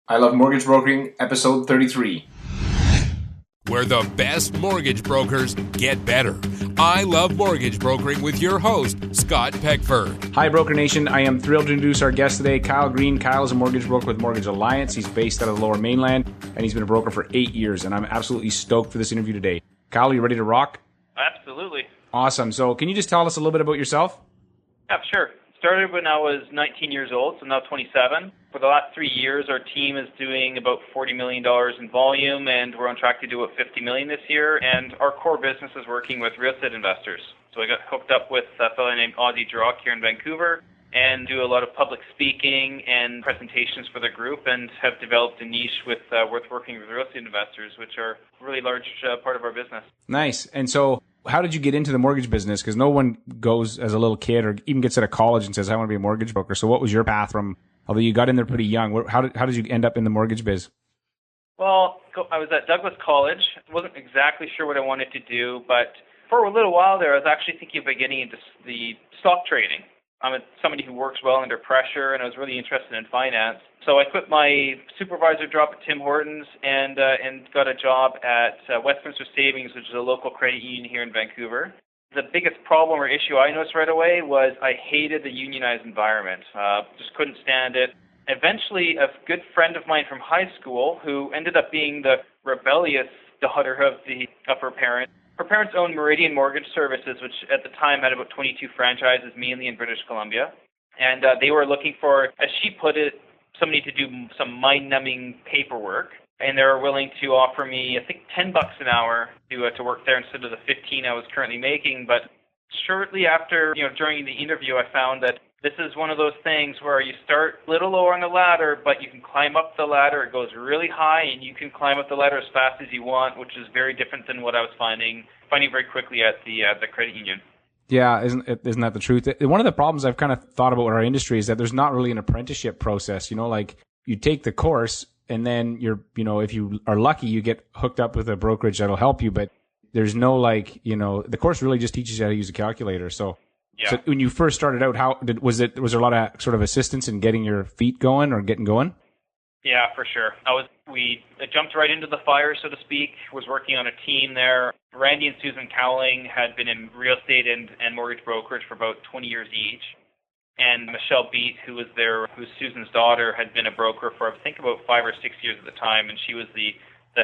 I Love Mortgage Brokering, episode 33. Where the best mortgage brokers get better. I Love Mortgage Brokering with your host, Scott Peckford. Hi, Broker Nation. I am thrilled to introduce our guest today, Kyle Green. Kyle is a mortgage broker with Mortgage Alliance. He's based out of the Lower Mainland, and he's been a broker for 8 years, and I'm absolutely stoked for this interview today. Kyle, are you ready to rock? Absolutely. Awesome. So can you just tell us a little bit about yourself? Yeah, sure. Started when I was 19 years old, so now 27. For the last 3 years, our team is doing about $40 million in volume, and we're on track to do about $50 million this year. And our core business is working with real estate investors. So I got hooked up with a fellow named Aussie Jurek here in Vancouver and do a lot of public speaking and presentations for the group, and have developed a niche with working with real estate investors, which are a really large part of our business. Nice. And so how did you get into the mortgage business? Because no one goes as a little kid or even gets out of college and says, I want to be a mortgage broker. So what was your path from, although you got in there pretty young, how did you end up in the mortgage biz? Well, I was at Douglas College. Wasn't exactly sure what I wanted to do, but for a little while there, I was actually thinking about getting into the stock trading. I'm somebody who works well under pressure, and I was really interested in finance. So I quit my supervisor job at Tim Hortons and got a job at Westminster Savings, which is a local credit union here in Vancouver. The biggest problem or issue I noticed right away was I hated the unionized environment. Just couldn't stand it. Eventually, a good friend of mine from high school, who ended up being the rebellious daughter of her parents, her parents owned Meridian Mortgage Services, which at the time had about 22 franchises, mainly in British Columbia. And they were looking for, as she put it, somebody to do some mind-numbing paperwork. And they were willing to offer me, I think, $10 an hour to work there instead of the 15 I was currently making. But shortly after, during the interview, I found that this is one of those things where you start a little lower on the ladder, but you can climb up the ladder. It goes really high, and you can climb up the ladder as fast as you want, which is very different than what I was finding very quickly at the credit union. Yeah, isn't that the truth? One of the problems I've kind of thought about with our industry is that there's not really an apprenticeship process. Like you take the course, and then if you are lucky, you get hooked up with a brokerage that'll help you. But there's no the course really just teaches you how to use a calculator. So, yeah. So when you first started out, was there a lot of sort of assistance in getting your feet going or getting going? Yeah, for sure. We jumped right into the fire, so to speak. Was working on a team there. Randy and Susan Cowling had been in real estate and mortgage brokerage for about 20 years each. And Michelle Beat, who's Susan's daughter, had been a broker for, I think, about 5 or 6 years at the time, and she was the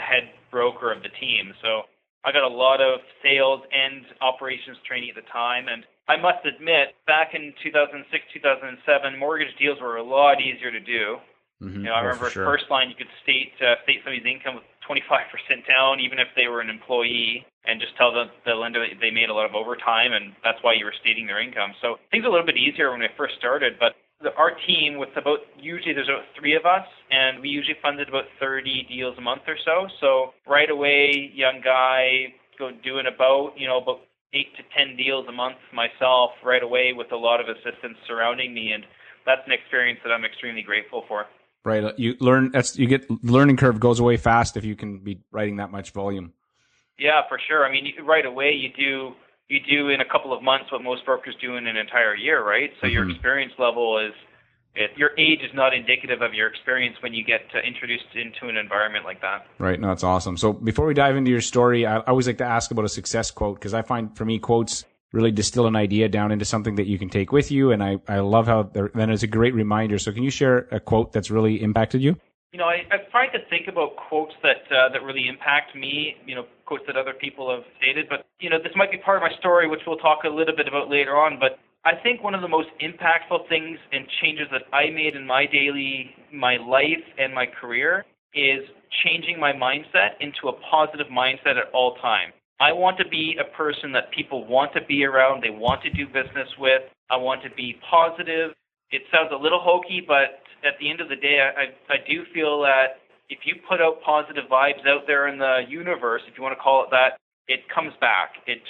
head broker of the team. So I got a lot of sales and operations training at the time. And I must admit, back in 2006, 2007, mortgage deals were a lot easier to do. Mm-hmm. I remember sure. First Line, you could state somebody's income with 25% down, even if they were an employee, and just tell the lender that they made a lot of overtime, and that's why you were stating their income. So things are a little bit easier when I first started, but our team, usually there's about 3 of us, and we usually funded about 30 deals a month or so. So right away, young guy, doing about 8 to 10 deals a month myself right away with a lot of assistance surrounding me, and that's an experience that I'm extremely grateful for. Right. Learning curve goes away fast if you can be writing that much volume. Yeah, for sure. I mean, right away you do in a couple of months what most brokers do in an entire year, right? So your experience level your age is not indicative of your experience when you get introduced into an environment like that. Right. No, that's awesome. So before we dive into your story, I always like to ask about a success quote, because I find for me quotes really distill an idea down into something that you can take with you. And I love how then it's a great reminder. So can you share a quote that's really impacted you? I've tried to think about quotes that really impact me, quotes that other people have stated. But, this might be part of my story, which we'll talk a little bit about later on. But I think one of the most impactful things and changes that I made in my life and my career is changing my mindset into a positive mindset at all times. I want to be a person that people want to be around, they want to do business with. I want to be positive. It sounds a little hokey, but at the end of the day, I do feel that if you put out positive vibes out there in the universe, if you want to call it that, it comes back. It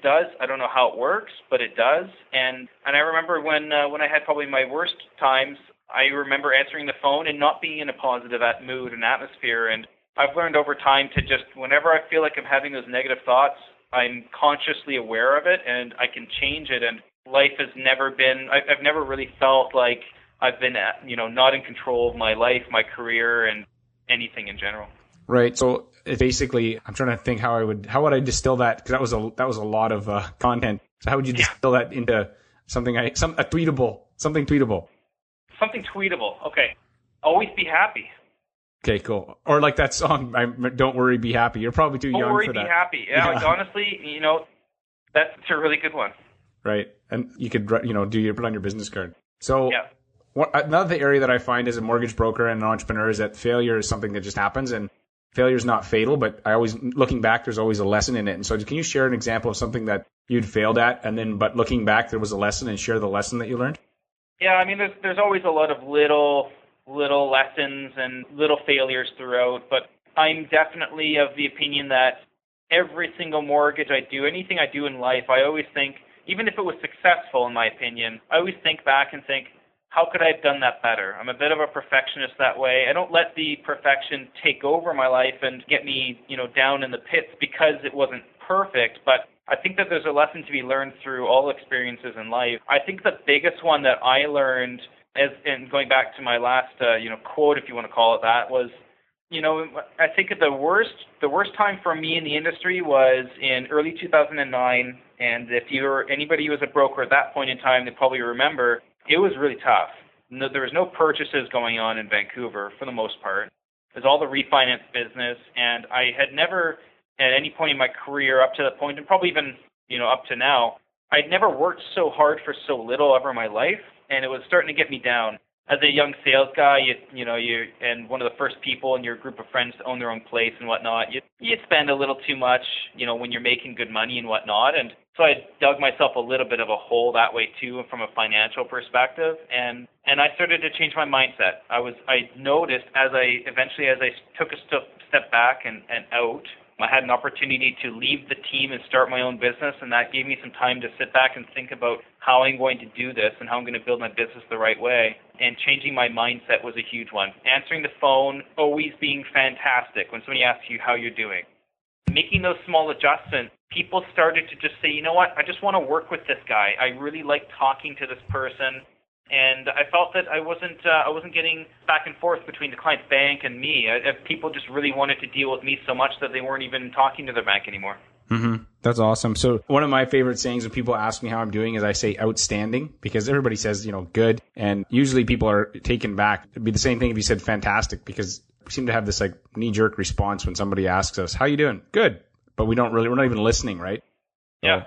does. I don't know how it works, but it does. And I remember when I had probably my worst times, I remember answering the phone and not being in a positive mood and atmosphere. And I've learned over time to just, whenever I feel like I'm having those negative thoughts, I'm consciously aware of it and I can change it. And life has never been, I've never really felt like I've been, not in control of my life, my career, and anything in general. Right. So basically, I'm trying to think how would I distill that? Because that was a lot of content. So how would you distill that into something tweetable? Something tweetable. Something tweetable. Okay. Always be happy. Okay, cool. Or like that song, Don't Worry, Be Happy. You're probably too young for that. Don't worry, be happy. Yeah, like honestly, that's a really good one. Right. And you could, put on your business card. So another area that I find as a mortgage broker and an entrepreneur is that failure is something that just happens, and failure is not fatal, but looking back, there's always a lesson in it. And so can you share an example of something that you'd failed at, but looking back, there was a lesson, and share the lesson that you learned? Yeah, I mean, there's always a lot of little lessons and little failures throughout, but I'm definitely of the opinion that every single mortgage I do, anything I do in life, I always think, even if it was successful in my opinion, I always think back and think, how could I have done that better? I'm a bit of a perfectionist that way. I don't let the perfection take over my life and get me, down in the pits because it wasn't perfect, but I think that there's a lesson to be learned through all experiences in life. I think the biggest one that I learned, and going back to my last, quote, if you want to call it that, was, I think the worst time for me in the industry was in early 2009. And if anybody who was a broker at that point in time, they probably remember, it was really tough. There was no purchases going on in Vancouver for the most part. It was all the refinance business, and I had never, at any point in my career up to that point, and probably even up to now, I'd never worked so hard for so little ever in my life, and it was starting to get me down. As a young sales guy, you're and one of the first people in your group of friends to own their own place and whatnot, you spend a little too much, when you're making good money and whatnot. And so I dug myself a little bit of a hole that way too, from a financial perspective. And I started to change my mindset. I noticed as I took a step back and out, I had an opportunity to leave the team and start my own business, and that gave me some time to sit back and think about how I'm going to do this and how I'm going to build my business the right way. And changing my mindset was a huge one. Answering the phone, always being fantastic when somebody asks you how you're doing. Making those small adjustments, people started to just say, you know what, I just want to work with this guy. I really like talking to this person. And I felt that I wasn't getting back and forth between the client's bank and me. People just really wanted to deal with me so much that they weren't even talking to their bank anymore. Mm-hmm. That's awesome. So one of my favorite sayings when people ask me how I'm doing is I say outstanding, because everybody says, good. And usually people are taken back. It'd be the same thing if you said fantastic, because we seem to have this knee-jerk response when somebody asks us, how you doing? Good. But we're not even listening, right? Yeah.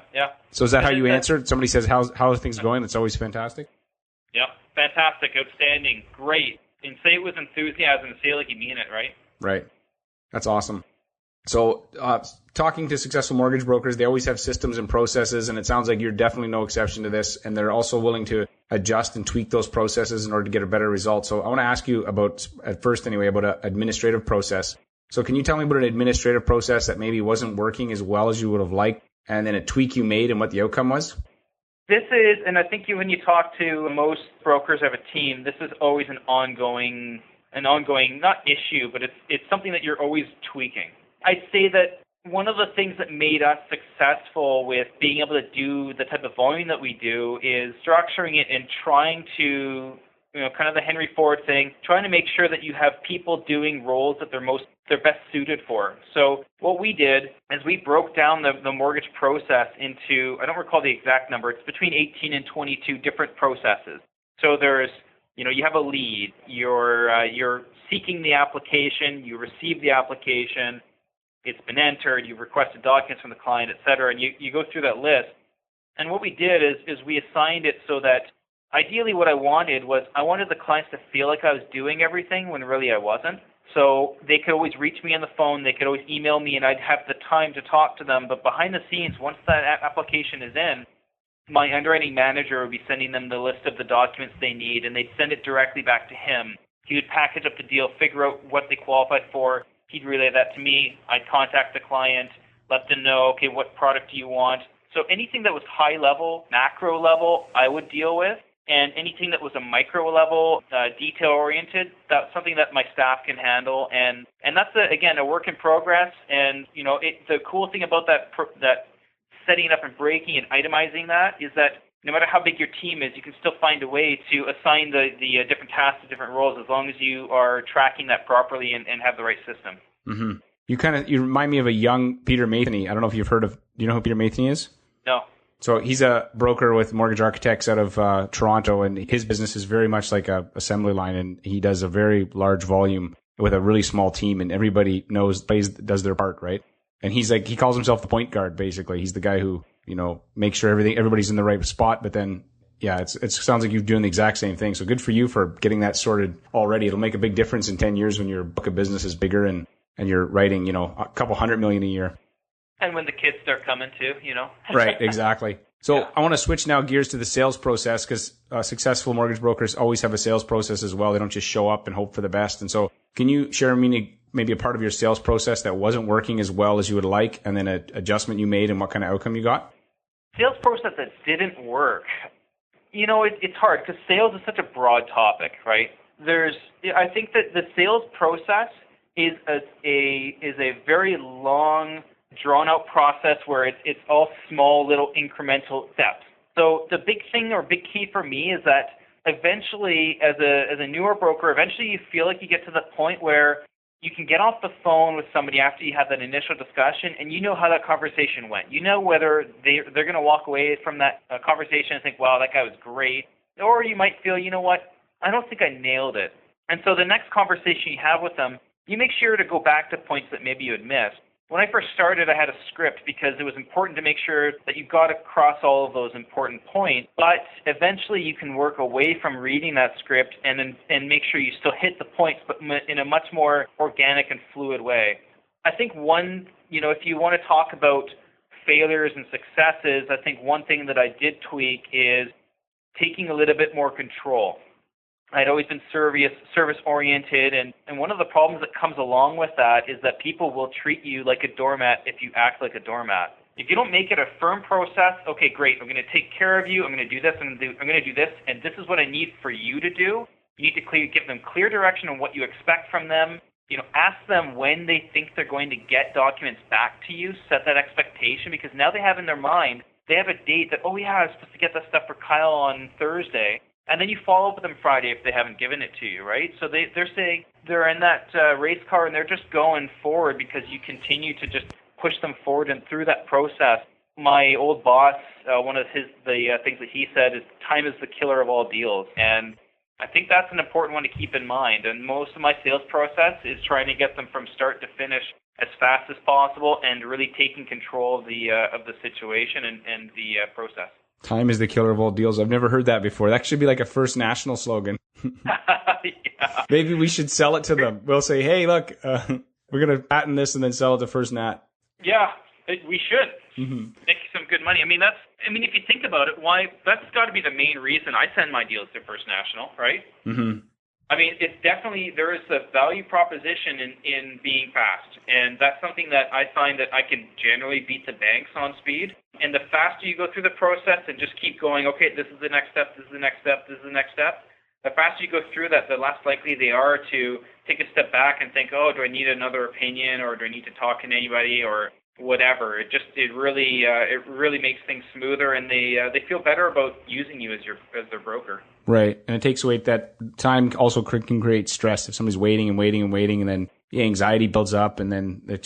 So is that how you answer? Somebody says, how are things going? That's always fantastic? Yep. Fantastic. Outstanding. Great. And say it with enthusiasm and say it like you mean it, right? Right. That's awesome. So talking to successful mortgage brokers, they always have systems and processes, and it sounds like you're definitely no exception to this, and they're also willing to adjust and tweak those processes in order to get a better result. So I want to ask you about an administrative process. So can you tell me about an administrative process that maybe wasn't working as well as you would have liked, and then a tweak you made and what the outcome was? This is, and I think when you talk to most brokers of a team, this is always an ongoing, not issue, but it's something that you're always tweaking. I'd say that one of the things that made us successful with being able to do the type of volume that we do is structuring it and trying to, kind of the Henry Ford thing, trying to make sure that you have people doing roles that they're best suited for. So what we did is we broke down the mortgage process into, I don't recall the exact number, it's between 18 and 22 different processes. So there's, you have a lead, you're seeking the application, you receive the application, it's been entered, you've requested documents from the client, et cetera, and you go through that list. And what we did is we assigned it so that ideally what I wanted the clients to feel like I was doing everything when really I wasn't. So they could always reach me on the phone, they could always email me, and I'd have the time to talk to them. But behind the scenes, once that application is in, my underwriting manager would be sending them the list of the documents they need, and they'd send it directly back to him. He would package up the deal, figure out what they qualified for. He'd relay that to me. I'd contact the client, let them know, okay, what product do you want? So anything that was high level, macro level, I would deal with. And anything that was a micro level, detail oriented, that's something that my staff can handle. And that's again a work in progress. And the cool thing about that setting it up and breaking and itemizing that is that no matter how big your team is, you can still find a way to assign the different tasks to different roles as long as you are tracking that properly and have the right system. Mm-hmm. You remind me of a young Peter Matheny. I don't know if you've heard of, do you know who Peter Matheny is? No. So he's a broker with Mortgage Architects out of Toronto, and his business is very much like a assembly line, and he does a very large volume with a really small team, and everybody does their part, right? And he calls himself the point guard, basically. He's the guy who, makes sure everybody's in the right spot, but then, yeah, it sounds like you're doing the exact same thing. So good for you for getting that sorted already. It'll make a big difference in 10 years when your book of business is bigger and you're writing, a couple $100 million a year. And when the kids start coming too, Right, exactly. So yeah. I want to switch now gears to the sales process, because successful mortgage brokers always have a sales process as well. They don't just show up and hope for the best. And so can you share maybe a part of your sales process that wasn't working as well as you would like, and then an adjustment you made and what kind of outcome you got? Sales process that didn't work. It's hard because sales is such a broad topic, right? I think that the sales process is a very long, drawn-out process where it's all small, little incremental steps. So the big thing or big key for me is that eventually, as a newer broker, eventually you feel like you get to the point where you can get off the phone with somebody after you have that initial discussion, and you know how that conversation went. You know whether they're going to walk away from that conversation and think, wow, that guy was great. Or you might feel, you know what, I don't think I nailed it. And so the next conversation you have with them, you make sure to go back to points that maybe you had missed. When I first started, I had a script because it was important to make sure that you got across all of those important points. But eventually you can work away from reading that script and make sure you still hit the points, but in a much more organic and fluid way. I think if you want to talk about failures and successes, I think one thing that I did tweak is taking a little bit more control. I'd always been service-oriented, and one of the problems that comes along with that is that people will treat you like a doormat if you act like a doormat. If you don't make it a firm process, okay, great, I'm going to take care of you, I'm going to do this, I'm going to do this, and this is what I need for you to do. You need to give them clear direction on what you expect from them. Ask them when they think they're going to get documents back to you, set that expectation, because now they have in their mind, they have a date that, oh yeah, I was supposed to get that stuff for Kyle on Thursday. And then you follow up with them Friday if they haven't given it to you, right? So they're saying they're in that race car and they're just going forward because you continue to just push them forward. And through that process, my old boss, one of the things that he said is time is the killer of all deals. And I think that's an important one to keep in mind. And most of my sales process is trying to get them from start to finish as fast as possible and really taking control of the situation and the process. Time is the killer of all deals. I've never heard that before. That should be like a First National slogan. Yeah. Maybe we should sell it to them. We'll say, hey, look, we're going to patent this and then sell it to First Nat. Yeah, we should. Mm-hmm. Make some good money. If you think about it, that's got to be the main reason I send my deals to First National, right? Mm-hmm. It's definitely, there is a value proposition in being fast. And that's something that I find that I can generally beat the banks on speed. And the faster you go through the process and just keep going, okay, this is the next step, this is the next step, this is the next step. The faster you go through that, the less likely they are to take a step back and think, oh, do I need another opinion, or do I need to talk to anybody, or whatever. It really makes things smoother, and they feel better about using you as their broker. Right, and it takes away that time. Also can create stress if somebody's waiting and waiting and waiting, and then the anxiety builds up, and then it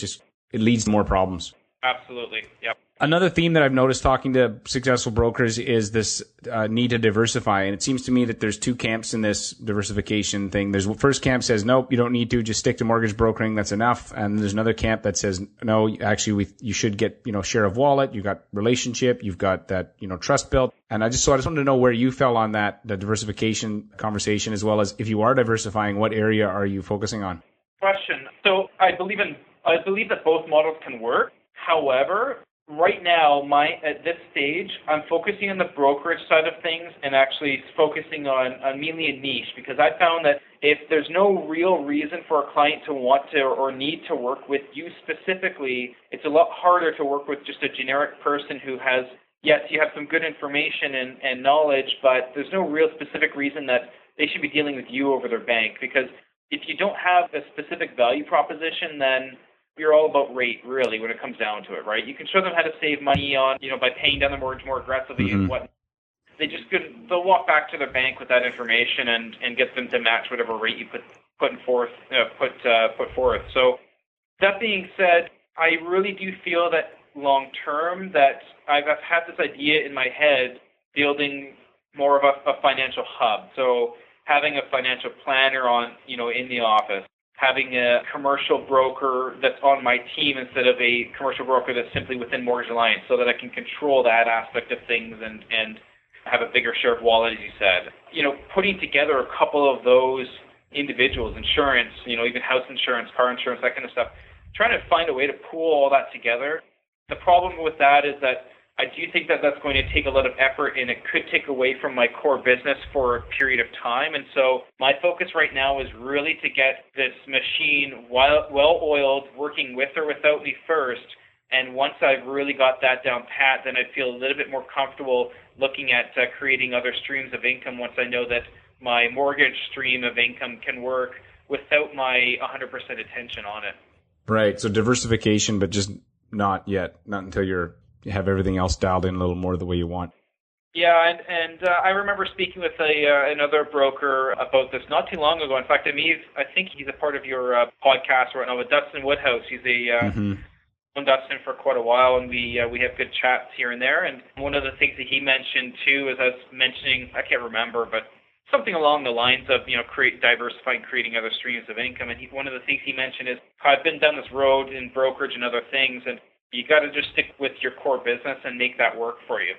leads to more problems. Absolutely, yep. Another theme that I've noticed talking to successful brokers is this need to diversify. And it seems to me that there's two camps in this diversification thing. There's first camp says, nope, you don't need to, just stick to mortgage brokering. That's enough. And there's another camp that says, no, actually you should get, share of wallet. You've got relationship. You've got that, trust built. And I just wanted to know where you fell on that, the diversification conversation, as well as if you are diversifying, what area are you focusing on? Question. So I believe that both models can work. However, right now, at this stage, I'm focusing on the brokerage side of things and actually focusing on mainly a niche, because I found that if there's no real reason for a client to want to or need to work with you specifically, it's a lot harder to work with just a generic person who has, yes, you have some good information and knowledge, but there's no real specific reason that they should be dealing with you over their bank. Because if you don't have a specific value proposition, then you're all about rate, really, when it comes down to it, right? You can show them how to save money on, by paying down the mortgage more aggressively and whatnot. they'll walk back to their bank with that information and get them to match whatever rate you put forth. So that being said, I really do feel that long term that I've had this idea in my head building more of a financial hub. So having a financial planner in the office, having a commercial broker that's on my team instead of a commercial broker that's simply within Mortgage Alliance, so that I can control that aspect of things and have a bigger share of wallet, as you said. Putting together a couple of those individuals, insurance, even house insurance, car insurance, that kind of stuff, trying to find a way to pool all that together. The problem with that is that I do think that that's going to take a lot of effort, and it could take away from my core business for a period of time. And so my focus right now is really to get this machine well-oiled, working with or without me first. And once I've really got that down pat, then I feel a little bit more comfortable looking at creating other streams of income once I know that my mortgage stream of income can work without my 100% attention on it. Right. So diversification, but just not yet, not until you have everything else dialed in a little more the way you want. Yeah, and I remember speaking with another broker about this not too long ago. In fact, I think he's a part of your podcast right now with Dustin Woodhouse. He's known Dustin for quite a while, and we have good chats here and there. And one of the things that he mentioned too, as I was mentioning, I can't remember, but something along the lines of diversifying, creating other streams of income. And one of the things he mentioned is, I've been down this road in brokerage and other things, and you got to just stick with your core business and make that work for you.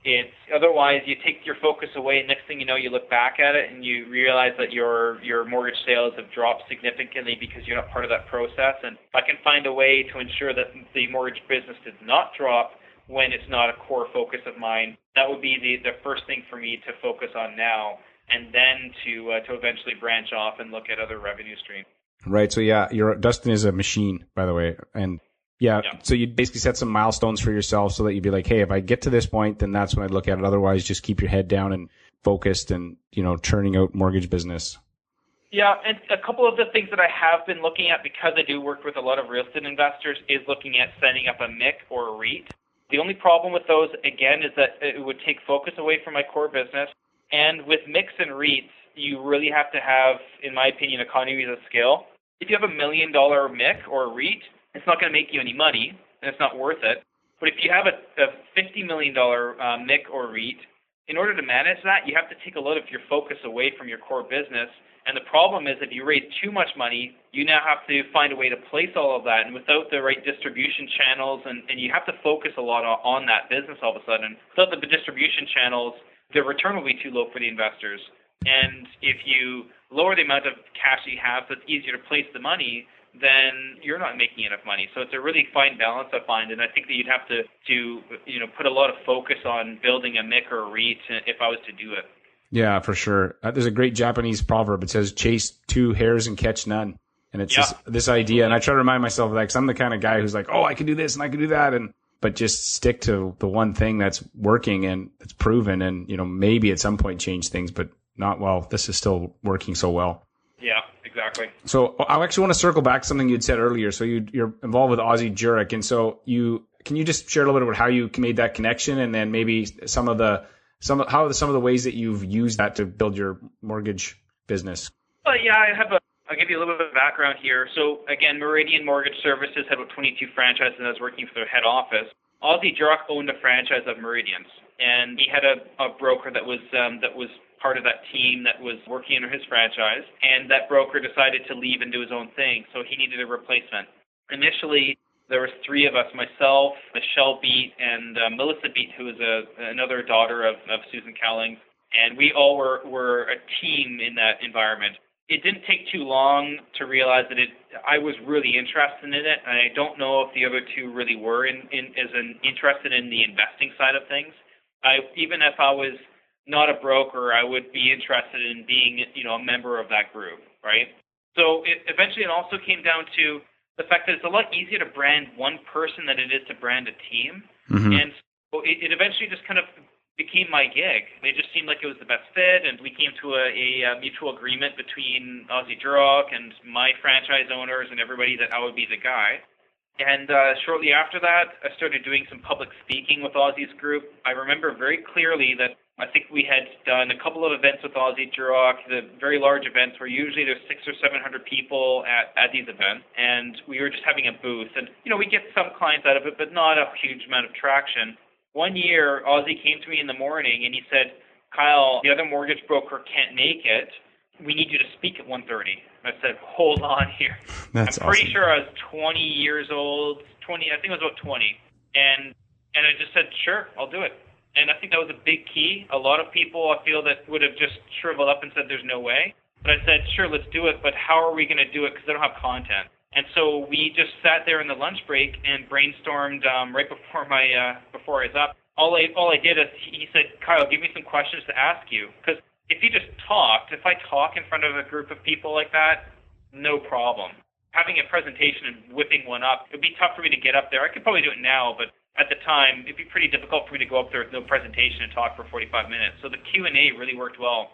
It's otherwise you take your focus away, and next thing you know, you look back at it and you realize that your mortgage sales have dropped significantly because you're not part of that process. And if I can find a way to ensure that the mortgage business does not drop when it's not a core focus of mine, that would be the first thing for me to focus on now, and then to eventually branch off and look at other revenue streams. Right. So yeah, Dustin is a machine, by the way, and. Yeah. So you basically set some milestones for yourself so that you'd be like, hey, if I get to this point, then that's when I look at it. Otherwise, just keep your head down and focused and, churning out mortgage business. Yeah. And a couple of the things that I have been looking at, because I do work with a lot of real estate investors, is looking at setting up a MIC or a REIT. The only problem with those, again, is that it would take focus away from my core business. And with MICs and REITs, you really have to have, in my opinion, economies of scale. If you have $1 million MIC or a REIT, it's not going to make you any money, and it's not worth it. But if you have a $50 million MIC or REIT, in order to manage that, you have to take a lot of your focus away from your core business. And the problem is, if you raise too much money, you now have to find a way to place all of that. And without the right distribution channels, and you have to focus a lot on that business all of a sudden. Without the distribution channels, the return will be too low for the investors. And if you lower the amount of cash you have so it's easier to place the money, then you're not making enough money. So it's a really fine balance, I find, and I think that you'd have to put a lot of focus on building a MIC or a REIT if I was to do it. Yeah, for sure. There's a great Japanese proverb. It says, chase two hares and catch none. And it's this idea, and I try to remind myself of that because I'm the kind of guy who's like, oh, I can do this and I can do that, but just stick to the one thing that's working and it's proven, and maybe at some point change things, but not while this is still working so well. Yeah, exactly. So I actually want to circle back to something you'd said earlier. So you're involved with Aussie Jurek, and so can you just share a little bit about how you made that connection, and then maybe some of the ways that you've used that to build your mortgage business? Yeah, I'll give you a little bit of background here. So again, Meridian Mortgage Services had about 22 franchises, and I was working for their head office. Aussie Jurek owned a franchise of Meridian's, and he had a broker that was part of that team that was working under his franchise, and that broker decided to leave and do his own thing, so he needed a replacement. Initially, there was three of us, myself, Michelle Beat, and Melissa Beat, who is another daughter of Susan Cowling, and we all were a team in that environment. It didn't take too long to realize that I was really interested in it, and I don't know if the other two really were interested in the investing side of things. Even if I was not a broker, I would be interested in being, a member of that group, right? So eventually it also came down to the fact that it's a lot easier to brand one person than it is to brand a team. Mm-hmm. And so it eventually just kind of became my gig. It just seemed like it was the best fit, and we came to a mutual agreement between Aussie Jurek and my franchise owners and everybody that I would be the guy. And shortly after that, I started doing some public speaking with Aussie's group. I remember very clearly that I think we had done a couple of events with Aussie Jurek, the very large events where usually there's 600 or 700 people at these events, and we were just having a booth. And, we get some clients out of it, but not a huge amount of traction. One year, Aussie came to me in the morning, and he said, Kyle, the other mortgage broker can't make it. We need you to speak at 1:30. I said, hold on here. I'm pretty sure I was 20 years old, I think I was about 20. And I just said, sure, I'll do it. And I think that was a big key. A lot of people, I feel, that would have just shriveled up and said there's no way. But I said, sure, let's do it, but how are we going to do it because I don't have content? And so we just sat there in the lunch break and brainstormed right before before I was up. All I did is he said, Kyle, give me some questions to ask you. Because if you just talked, if I talk in front of a group of people like that, no problem. Having a presentation and whipping one up, it would be tough for me to get up there. I could probably do it now, but at the time, it'd be pretty difficult for me to go up there with no presentation and talk for 45 minutes. So the Q&A really worked well.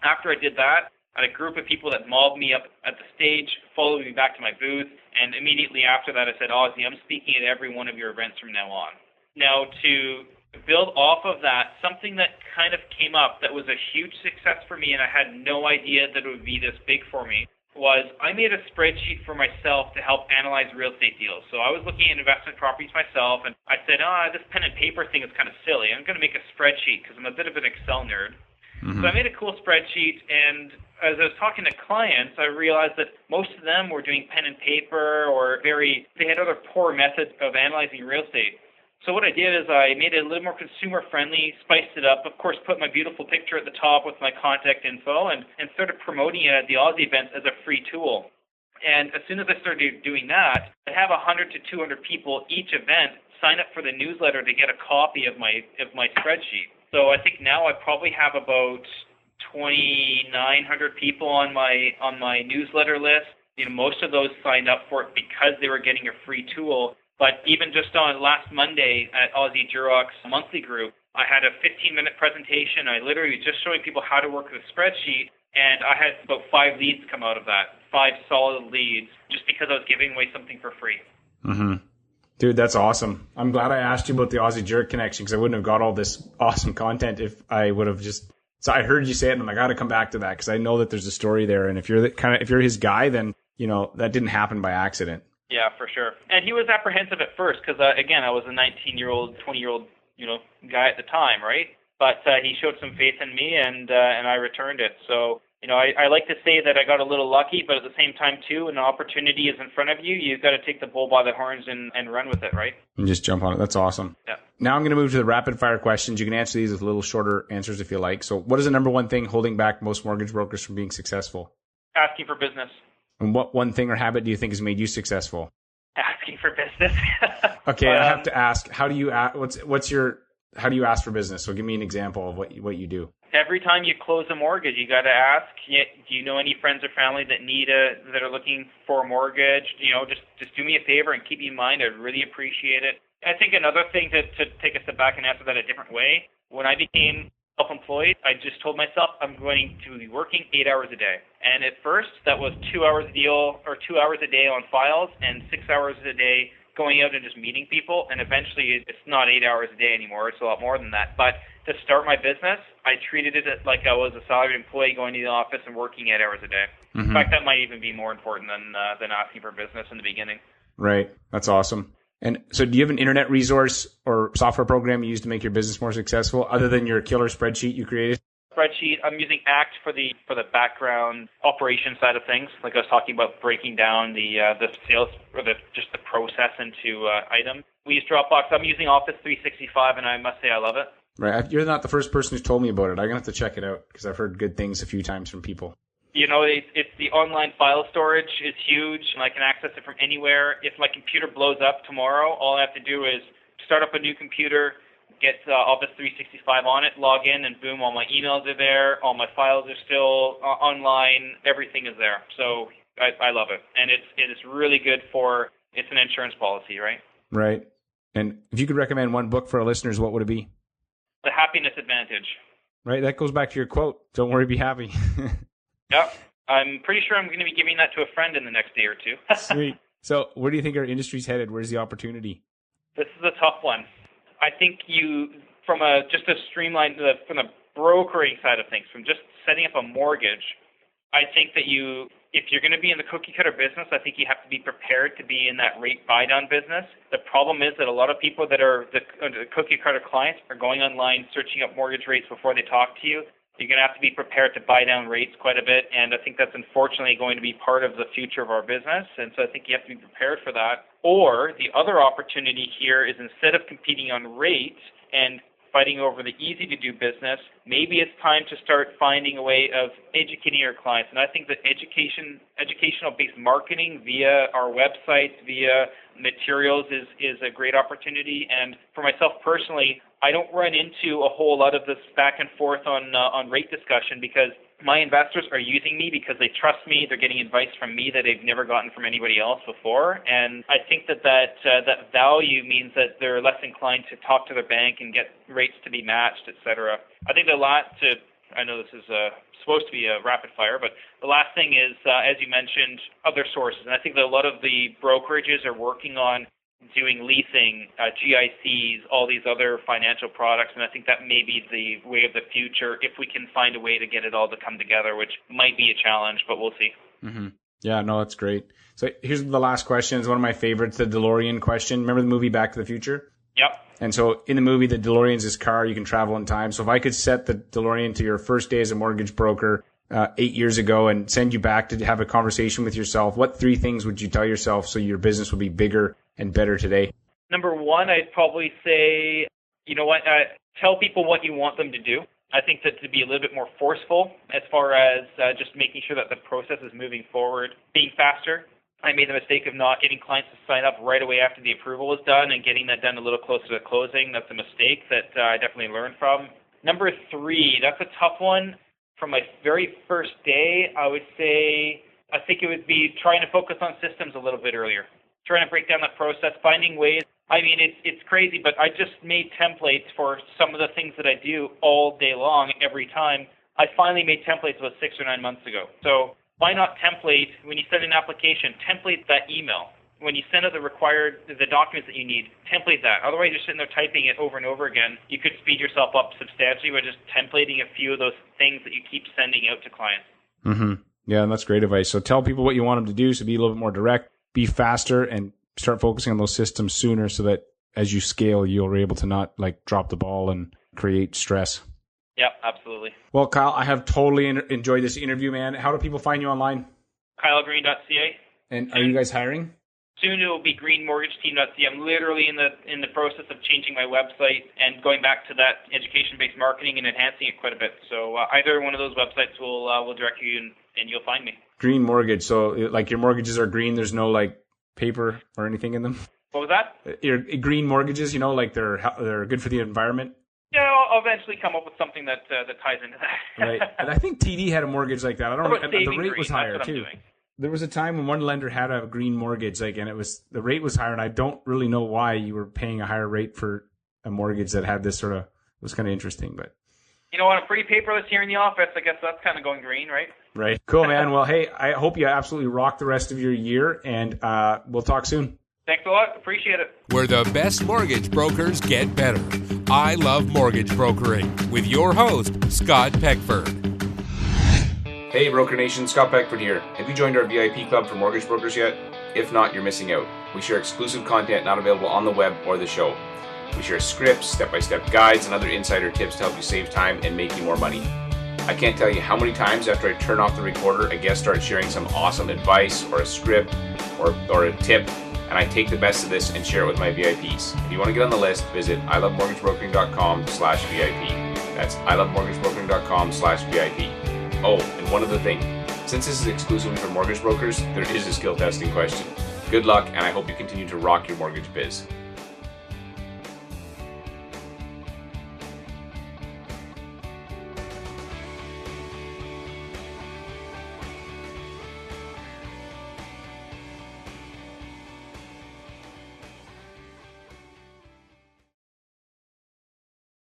After I did that, I had a group of people that mobbed me up at the stage, followed me back to my booth, and immediately after that I said, Aussie, I'm speaking at every one of your events from now on. Now, to build off of that, something that kind of came up that was a huge success for me, and I had no idea that it would be this big for me, was I made a spreadsheet for myself to help analyze real estate deals. So I was looking at investment properties myself, and I said, this pen and paper thing is kind of silly. I'm going to make a spreadsheet because I'm a bit of an Excel nerd. Mm-hmm. So I made a cool spreadsheet, and as I was talking to clients, I realized that most of them were doing pen and paper or they had other poor methods of analyzing real estate. So what I did is I made it a little more consumer-friendly, spiced it up, of course put my beautiful picture at the top with my contact info, and started promoting it at the Aussie events as a free tool. And as soon as I started doing that, I have 100 to 200 people each event sign up for the newsletter to get a copy of my spreadsheet. So I think now I probably have about 2,900 people on my newsletter list. Most of those signed up for it because they were getting a free tool. But even just on last Monday at Aussie Jurek's monthly group, I had a 15-minute presentation. I literally was just showing people how to work with a spreadsheet, and I had about 5 leads come out of that, 5 solid leads, just because I was giving away something for free. Mm-hmm. Dude, that's awesome. I'm glad I asked you about the Aussie Jurek connection because I wouldn't have got all this awesome content if I would have just... So I heard you say it, and I got to come back to that because I know that there's a story there, and if you're his guy, then that didn't happen by accident. Yeah, for sure. And he was apprehensive at first because, again, I was a 19-year-old, 20-year-old, guy at the time, right? But he showed some faith in me, and I returned it. So, I like to say that I got a little lucky, but at the same time, too, when an opportunity is in front of you, you've got to take the bull by the horns and run with it, right? And just jump on it. That's awesome. Yeah. Now I'm going to move to the rapid-fire questions. You can answer these with little shorter answers if you like. So what is the number one thing holding back most mortgage brokers from being successful? Asking for business. And what one thing or habit do you think has made you successful? Asking for business. Okay, I have to ask. How do you how do you ask for business? So give me an example of what you do. Every time you close a mortgage, you got to ask. Do you know any friends or family that that are looking for a mortgage? Just do me a favor and keep me in mind. I'd really appreciate it. I think another thing to take a step back and answer that a different way. When I became self-employed, I just told myself I'm going to be working 8 hours a day. And at first, that was 2 hours a day on files and 6 hours a day going out and just meeting people. And eventually, it's not 8 hours a day anymore. It's a lot more than that. But to start my business, I treated it like I was a salaried employee going to the office and working 8 hours a day. Mm-hmm. In fact, that might even be more important than asking for business in the beginning. Right. That's awesome. And so do you have an internet resource or software program you use to make your business more successful other than your killer spreadsheet you created? Spreadsheet. I'm using ACT for the background operation side of things. Like I was talking about breaking down the sales or just the process into items. We use Dropbox. I'm using Office 365, and I must say I love it. Right. You're not the first person who's told me about it. I'm going to have to check it out because I've heard good things a few times from people. It's the online file storage is huge, and I can access it from anywhere. If my computer blows up tomorrow, all I have to do is start up a new computer, get Office 365 on it, log in, and boom, all my emails are there, all my files are still online, everything is there. So I love it, and it is really good it's an insurance policy, right? Right. And if you could recommend one book for our listeners, what would it be? The Happiness Advantage. Right, that goes back to your quote, don't worry, be happy. Yep. I'm pretty sure I'm going to be giving that to a friend in the next day or two. Sweet. So where do you think our industry's headed? Where's the opportunity? This is a tough one. I think from a streamlined, from the brokering side of things, from just setting up a mortgage, I think that if you're going to be in the cookie cutter business, I think you have to be prepared to be in that rate buy down business. The problem is that a lot of people that are the cookie cutter clients are going online, searching up mortgage rates before they talk to you. You're going to have to be prepared to buy down rates quite a bit, and I think that's unfortunately going to be part of the future of our business, and so I think you have to be prepared for that. Or the other opportunity here is, instead of competing on rate and fighting over the easy-to-do business, maybe it's time to start finding a way of educating your clients. And I think that educational-based marketing via our websites, via materials is a great opportunity. And for myself personally, I don't run into a whole lot of this back and forth on rate discussion, because my investors are using me because they trust me. They're getting advice from me that they've never gotten from anybody else before. And I think that value means that they're less inclined to talk to their bank and get rates to be matched, et cetera. I think I know this is supposed to be a rapid fire, but the last thing is, as you mentioned, other sources. And I think that a lot of the brokerages are working on doing leasing, GICs, all these other financial products, and I think that may be the way of the future if we can find a way to get it all to come together, which might be a challenge, but we'll see. Mm-hmm. Yeah, no, that's great. So here's the last question. It's one of my favorites, the DeLorean Question. Remember the movie Back to the Future? Yep. And so in the movie, the DeLorean's this car, you can travel in time. So if I could set the DeLorean to your first day as a mortgage broker 8 years ago and send you back to have a conversation with yourself, what 3 things would you tell yourself so your business would be bigger and better today? Number one, I'd probably say, tell people what you want them to do. I think that to be a little bit more forceful as far as just making sure that the process is moving forward, being faster. I made the mistake of not getting clients to sign up right away after the approval was done and getting that done a little closer to closing. That's a mistake that I definitely learned from. Number 3, that's a tough one. From my very first day, I would say I think it would be trying to focus on systems a little bit earlier, trying to break down that process, finding ways. I mean, it's crazy, but I just made templates for some of the things that I do all day long, every time. I finally made templates about 6 or 9 months ago. So why not template, when you send an application, template that email. When you send out the documents that you need, template that. Otherwise, you're sitting there typing it over and over again. You could speed yourself up substantially by just templating a few of those things that you keep sending out to clients. Mm-hmm. Yeah, and that's great advice. So tell people what you want them to do, so be a little bit more direct, be faster, and start focusing on those systems sooner, so that as you scale, you're able to not drop the ball and create stress. Yep, absolutely. Well, Kyle, I have totally enjoyed this interview, man. How do people find you online? KyleGreen.ca. And are you guys hiring? Soon it will be greenmortgageteam.ca. I'm literally in the process of changing my website and going back to that education-based marketing and enhancing it quite a bit. So either one of those websites will direct you, and you'll find me. Green Mortgage. So your mortgages are green. There's no paper or anything in them. What was that? Your green mortgages. They're good for the environment. Yeah, I'll eventually come up with something that ties into that. Right. And I think TD had a mortgage like that. I don't know. The rate was higher too. There was a time when one lender had a green mortgage, and the rate was higher, and I don't really know why you were paying a higher rate for a mortgage that had this it was kind of interesting, but. On a pretty paperless here in the office, I guess that's kind of going green, right? Right. Cool, man. Well, hey, I hope you absolutely rock the rest of your year, and we'll talk soon. Thanks a lot. Appreciate it. Where the best mortgage brokers get better. I Love Mortgage Brokering with your host, Scott Peckford. Hey, Broker Nation, Scott Peckford here. Have you joined our VIP club for mortgage brokers yet? If not, you're missing out. We share exclusive content not available on the web or the show. We share scripts, step-by-step guides, and other insider tips to help you save time and make you more money. I can't tell you how many times after I turn off the recorder, a guest starts sharing some awesome advice or a script or a tip, and I take the best of this and share it with my VIPs. If you want to get on the list, visit ilovemortgagebrokering.com/VIP. That's ilovemortgagebrokering.com/VIP. Oh, and one other thing. Since this is exclusively for mortgage brokers, there is a skill testing question. Good luck, and I hope you continue to rock your mortgage biz.